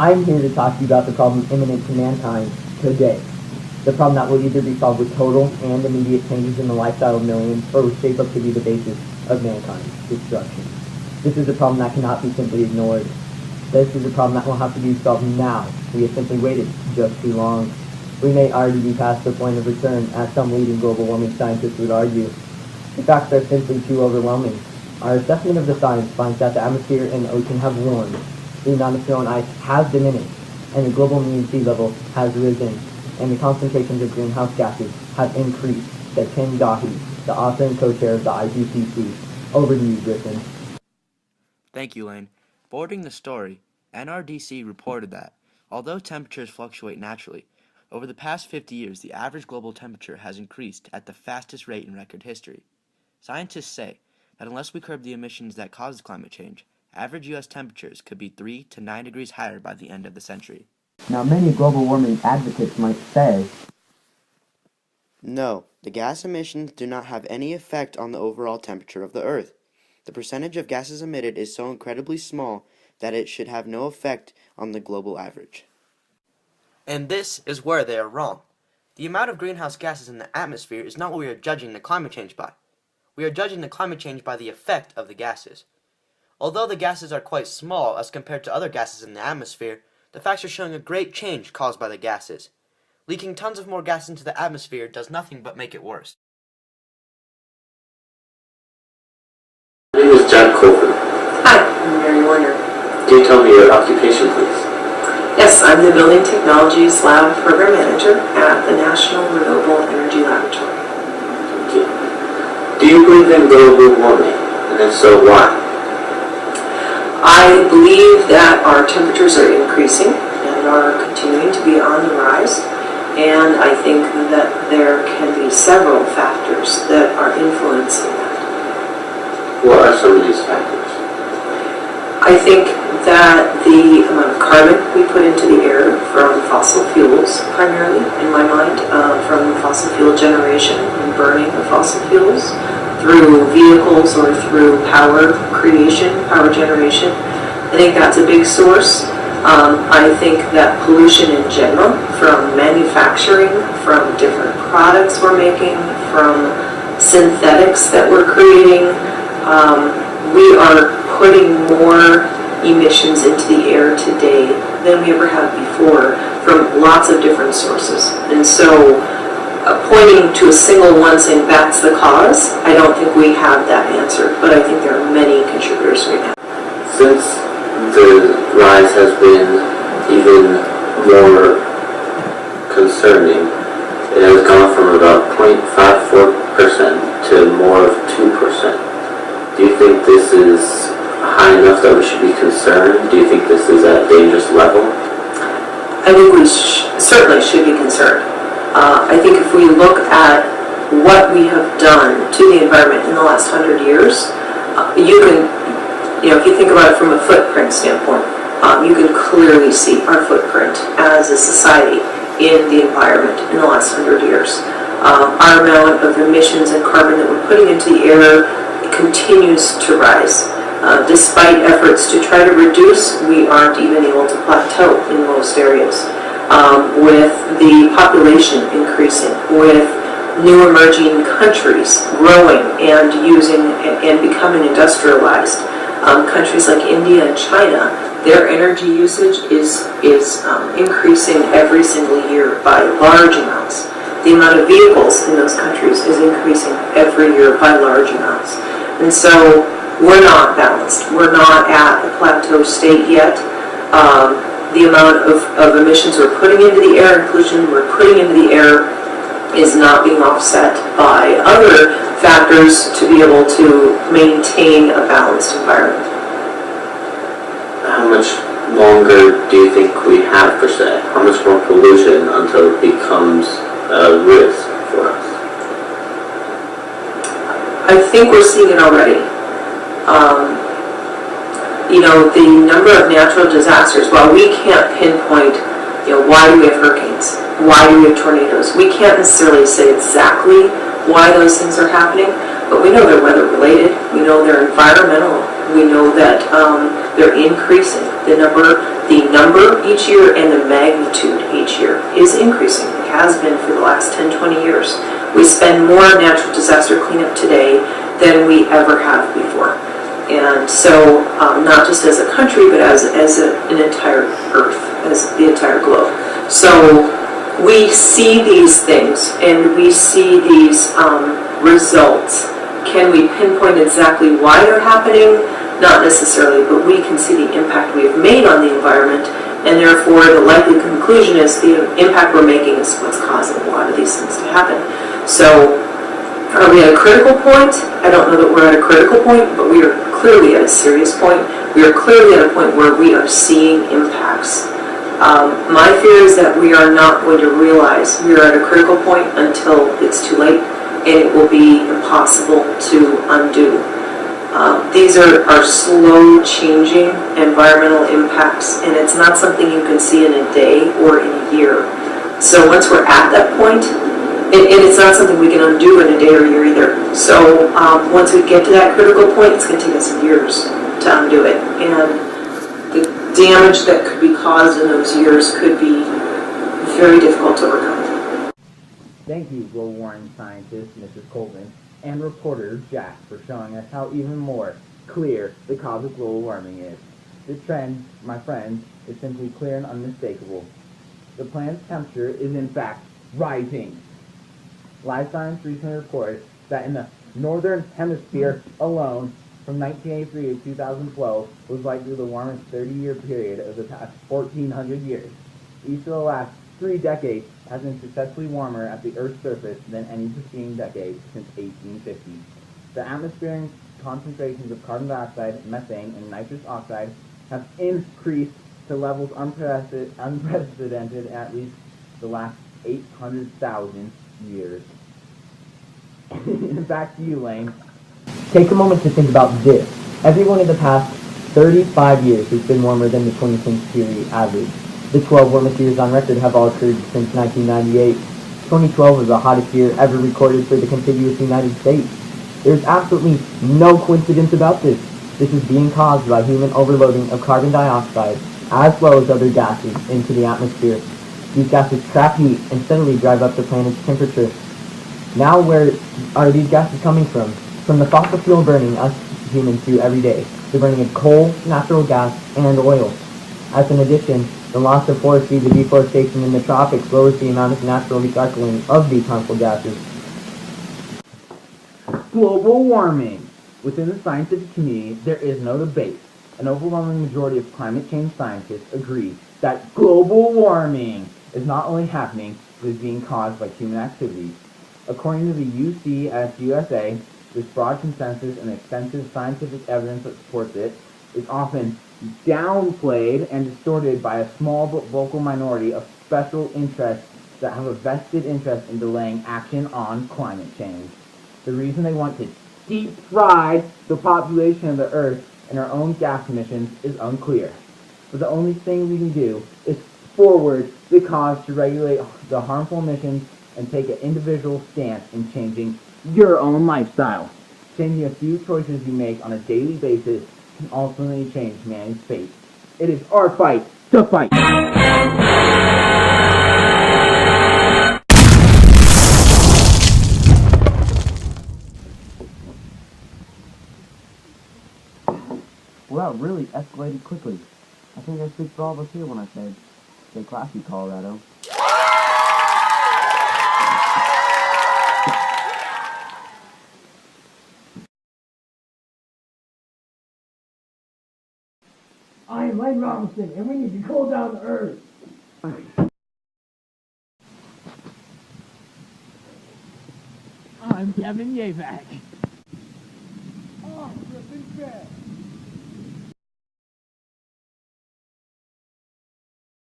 I'm here to talk to you about the problem imminent to mankind today. The problem that will either be solved with total and immediate changes in the lifestyle of millions, or will shape up to be the basis of mankind's destruction. This is a problem that cannot be simply ignored. This is a problem that will have to be solved now. We have simply waited just too long. We may already be past the point of return, as some leading global warming scientists would argue. The facts are simply too overwhelming. Our assessment of the science finds that the atmosphere and ocean have warmed, the amount of snow and ice has diminished, and the global mean sea level has risen, and the concentrations of greenhouse gases have increased, said Ken Dahi, the author and co-chair of the IPCC. Over to you, Griffin. Thank you, Lane. Forwarding the story, NRDC reported that, although temperatures fluctuate naturally, over the past 50 years the average global temperature has increased at the fastest rate in record history. Scientists say that unless we curb the emissions that cause climate change, average U.S. temperatures could be 3 to 9 degrees higher by the end of the century. Now, many global warming advocates might say, no, the gas emissions do not have any effect on the overall temperature of the Earth. The percentage of gases emitted is so incredibly small that it should have no effect on the global average. And this is where they are wrong. The amount of greenhouse gases in the atmosphere is not what we are judging the climate change by. We are judging the climate change by the effect of the gases. Although the gases are quite small as compared to other gases in the atmosphere, the facts are showing a great change caused by the gases. Leaking tons of more gas into the atmosphere does nothing but make it worse. My name is John Colvin. Hi, I'm Mary Warner. Can you tell me your occupation, please? Yes, I'm the Building Technologies Lab Program Manager at the National Renewable Energy Laboratory. Okay. Do you believe in global warming? And if so, why? I believe that our temperatures are increasing and are continuing to be on the rise. And I think that there can be several factors that are influencing that. What are some of these factors? I think that the amount of carbon we put into the air from fossil fuels, primarily, in my mind, from fossil fuel generation and burning of fossil fuels, through vehicles or through power creation, power generation, I think that's a big source. I think that pollution in general, from manufacturing, from different products we're making, from synthetics that we're creating, we are putting more emissions into the air today than we ever have before from lots of different sources. And so pointing to a single one saying that's the cause, I don't think we have that answer, but I think there are many contributors right now. Since the rise has been even more concerning, it has gone from about 0.54% to more of 2%. Do you think this is high enough that we should be concerned? Do you think this is at a dangerous level? I think we certainly should be concerned. I think if we look at what we have done to the environment in the last 100 years, if you think about it from a footprint standpoint, you can clearly see our footprint as a society in the environment in the last 100 years. Our amount of emissions and carbon that we're putting into the air continues to rise. Despite efforts to try to reduce, we aren't even able to plateau in most areas. With the population increasing, with new emerging countries growing and using and becoming industrialized, countries like India and China, their energy usage is increasing every single year by large amounts. The amount of vehicles in those countries is increasing every year by large amounts. And so we're not balanced. We're not at a plateau state yet. The amount of emissions we're putting into the air and pollution we're putting into the air is not being offset by other factors to be able to maintain a balanced environment. How much longer do you think we have, per se? How much more pollution until it becomes a risk for us? I think we're seeing it already. The number of natural disasters, while we can't pinpoint, why do we have hurricanes? Why do we have tornadoes? We can't necessarily say exactly why those things are happening, but we know they're weather related. We know they're environmental We know that they're increasing. The number each year and the magnitude each year is increasing. It has been for the last 10, 20 years. We spend more on natural disaster cleanup today than we ever have before. And so, not just as a country, but as an entire Earth, as the entire globe. So, we see these things and we see these results. Can we pinpoint exactly why they're happening? Not necessarily, but we can see the impact we have made on the environment, and therefore the likely conclusion is the impact we're making is what's causing a lot of these things to happen. So, are we at a critical point? I don't know that we're at a critical point, but we are clearly at a serious point. We are clearly at a point where we are seeing impacts. My fear is that we are not going to realize we are at a critical point until it's too late, and it will be impossible to undo. These are slow changing environmental impacts, and it's not something you can see in a day or in a year. So once we're at that point, and it's not something we can undo in a day or a year either. So once we get to that critical point, it's going to take us years to undo it. And the damage that could be caused in those years could be very difficult to overcome. Thank you, global warming scientist Mrs. Colvin and reporter Jack for showing us how even more clear the cause of global warming is. The trend, my friends, is simply clear and unmistakable. The planet's temperature is in fact rising. Live Science recently reported that in the northern hemisphere alone, from 1983 to 2012, was likely the warmest 30-year period of the past 1,400 years. Each of the last 3 decades has been successfully warmer at the Earth's surface than any preceding decade since 1850. The atmospheric concentrations of carbon dioxide, methane, and nitrous oxide have increased to levels unprecedented at least the last 800,000 years. Back to you, Lane. Take a moment to think about this. Every one of the past 35 years has been warmer than the 20th century average. The 12 warmest years on record have all occurred since 1998. 2012 was the hottest year ever recorded for the contiguous United States. There's absolutely no coincidence about this. This is being caused by human overloading of carbon dioxide as well as other gases into the atmosphere. These gases trap heat and steadily drive up the planet's temperature. Now where are these gases coming from? From the fossil fuel burning us humans do every day. The burning of coal, natural gas, and oil. As an addition, the loss of forestry, the deforestation in the tropics lowers the amount of natural recycling of these harmful gases. Global warming. Within the scientific community, there is no debate. An overwhelming majority of climate change scientists agree that global warming is not only happening, but is being caused by human activities. According to the UCS USA, this broad consensus and extensive scientific evidence that supports it is often downplayed and distorted by a small but vocal minority of special interests that have a vested interest in delaying action on climate change. The reason they want to deep fry the population of the Earth and our own gas emissions is unclear. But the only thing we can do is forward the cause to regulate the harmful emissions and take an individual stance in changing your own lifestyle. Changing a few choices you make on a daily basis can ultimately change man's fate. It is our fight to fight. Well, that really escalated quickly. I think I speak for all of us here when I said, stay classy, Colorado. I am Lane Robinson, and we need to cool down the Earth. I'm Kevin Yavak. Oh, Griffin.